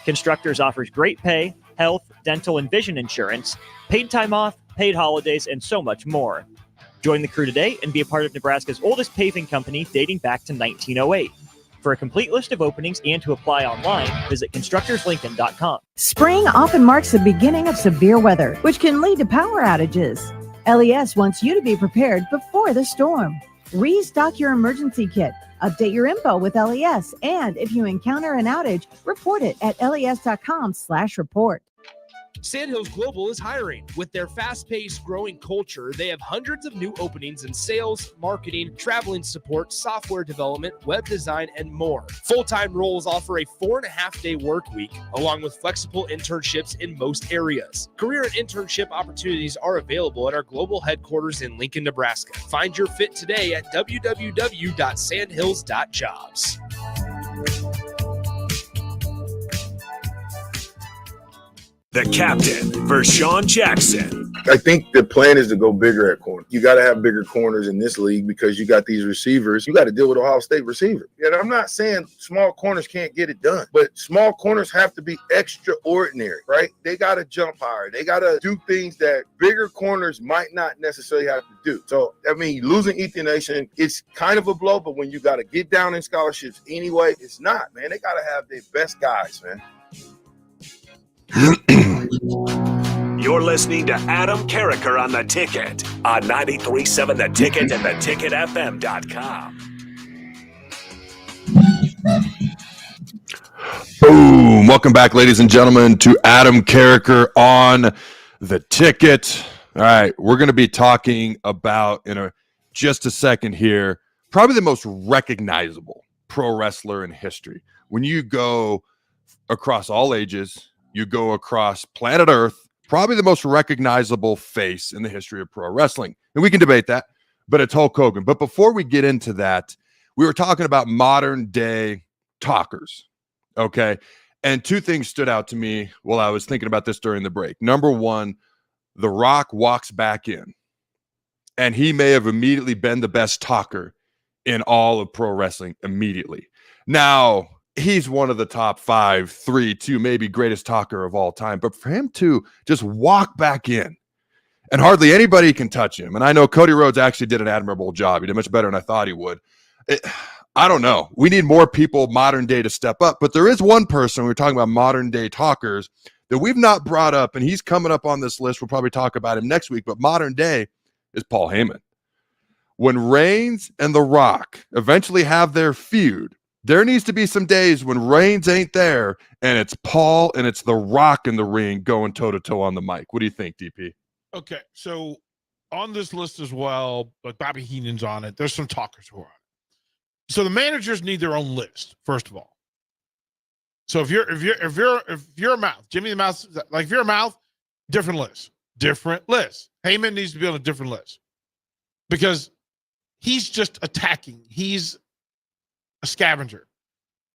Constructors offers great pay, health, dental, and vision insurance, paid time off, paid holidays, and so much more. Join the crew today and be a part of Nebraska's oldest paving company dating back to 1908. For a complete list of openings and to apply online, visit constructorslincoln.com. Spring often marks the beginning of severe weather, which can lead to power outages. LES wants you to be prepared before the storm. Restock your emergency kit, update your info with LES, and if you encounter an outage, report it at les.com/report. Sandhills Global is hiring. With their fast-paced, growing culture, they have hundreds of new openings in sales, marketing, traveling support, software development, web design, and more. Full-time roles offer a 4.5-day work week, along with flexible internships in most areas. Career and internship opportunities are available at our global headquarters in Lincoln, Nebraska. Find your fit today at www.sandhills.jobs. The captain, Vershawn Jackson. I think the plan is to go bigger at corner. You got to have bigger corners in this league because you got these receivers. You got to deal with Ohio State receivers. And I'm not saying small corners can't get it done, but small corners have to be extraordinary, right? They got to jump higher. They got to do things that bigger corners might not necessarily have to do. So, I mean, losing Ethan Nation, it's kind of a blow, but when you got to get down in scholarships anyway, it's not, man. They got to have their best guys, man. You're listening to Adam Carriker on The Ticket on 93.7 The Ticket and theticketfm.com. Boom. Welcome back, ladies and gentlemen, to Adam Carriker on The Ticket. All right, we're going to be talking about, in just a second here, probably the most recognizable pro wrestler in history. When you go across all ages, you go across planet Earth, probably the most recognizable face in the history of pro wrestling. And we can debate that, but it's Hulk Hogan. But before we get into that, we were talking about modern day talkers, okay? And two things stood out to me while I was thinking about this during the break. Number one, The Rock walks back in, and he may have immediately been the best talker in all of pro wrestling immediately. Now, he's one of the top 5, 3, 2, maybe greatest talker of all time. But for him to just walk back in and hardly anybody can touch him. And I know Cody Rhodes actually did an admirable job. He did much better than I thought he would. I don't know. We need more people modern day to step up. But there is one person, we're talking about modern day talkers, that we've not brought up, and he's coming up on this list. We'll probably talk about him next week. But modern day is Paul Heyman. When Reigns and The Rock eventually have their feud, there needs to be some days when Reigns ain't there, and it's Paul and it's The Rock in the ring going toe-to-toe on the mic. What do you think, DP? Okay, so on this list as well, like Bobby Heenan's on it. There's some talkers who are on it. So the managers need their own list, first of all. So if you're a mouth, Jimmy the Mouth, like if you're a mouth, different list. Heyman needs to be on a different list because he's just attacking. He's a scavenger.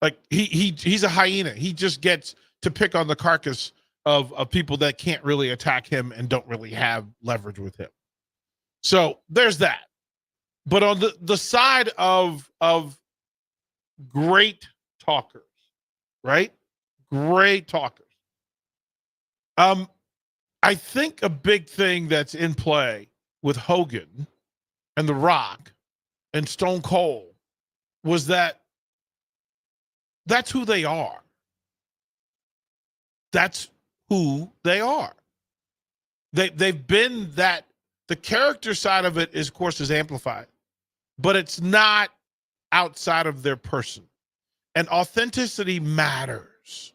Like he's a hyena. He just gets to pick on the carcass of people that can't really attack him and don't really have leverage with him. So there's that. But on the side of great talkers, right? Great talkers. I think a big thing that's in play with Hogan and The Rock and Stone Cold was that's who they are. That's who they are. They've been that. The character side of it is, of course, is amplified, but it's not outside of their person. And authenticity matters.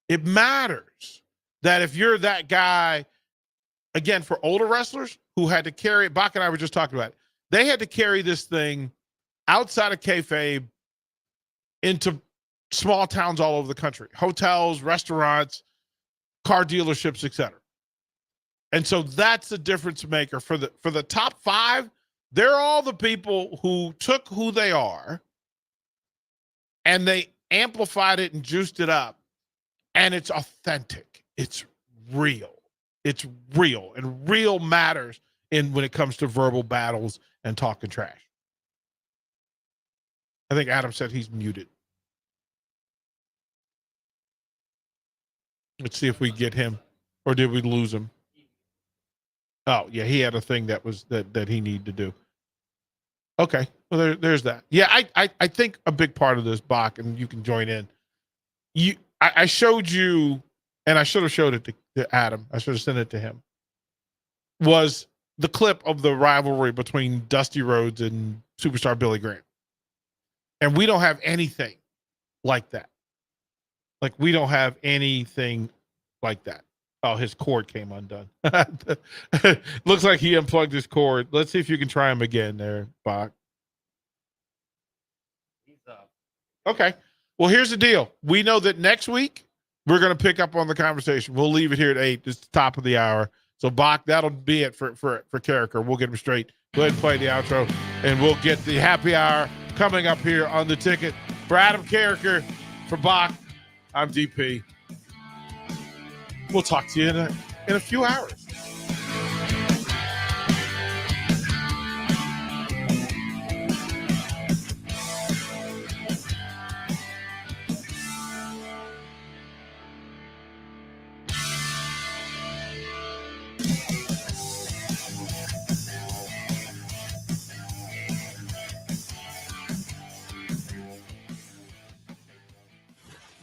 It matters that if you're that guy, again, for older wrestlers who had to carry it, Bach and I were just talking about it, they had to carry this thing outside of kayfabe into small towns all over the country, hotels, restaurants, car dealerships, etc. And so that's the difference maker for the top five. They're all the people who took who they are and they amplified it and juiced it up. And it's authentic. It's real. It's real. And real matters when it comes to verbal battles and talking trash. I think Adam said he's muted. Let's see if we get him, or did we lose him? Oh, yeah, he had a thing that he needed to do. Okay, well, there's that. Yeah, I think a big part of this, Bach, and you can join in. I showed you, and I should have showed it to Adam. I should have sent it to him. Was the clip of the rivalry between Dusty Rhodes and superstar Billy Graham. And we don't have anything like that. Like, we don't have anything like that. Oh, his cord came undone. Looks like he unplugged his cord. Let's see if you can try him again there, Bach. Okay. Well, here's the deal. We know that next week we're going to pick up on the conversation. We'll leave it here at 8. It's the top of the hour. So, Bach, that'll be it for Carriker. We'll get him straight. Go ahead and play the outro, and we'll get the happy hour coming up here on the ticket. For Adam Carriker, for Bach, I'm DP. We'll talk to you in a few hours.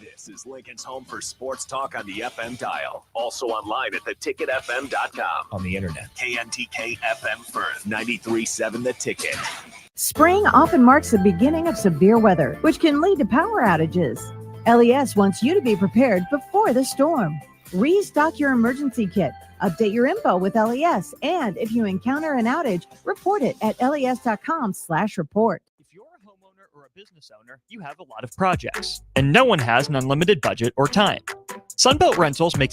This is Lincoln's home for sports talk on the FM dial. Also online at theticketfm.com. On the internet. KNTK FM Firth, 93.7 The Ticket. Spring often marks the beginning of severe weather, which can lead to power outages. LES wants you to be prepared before the storm. Restock your emergency kit, update your info with LES, and if you encounter an outage, report it at les.com/report. Business owner, you have a lot of projects, and no one has an unlimited budget or time. Sunbelt Rentals makes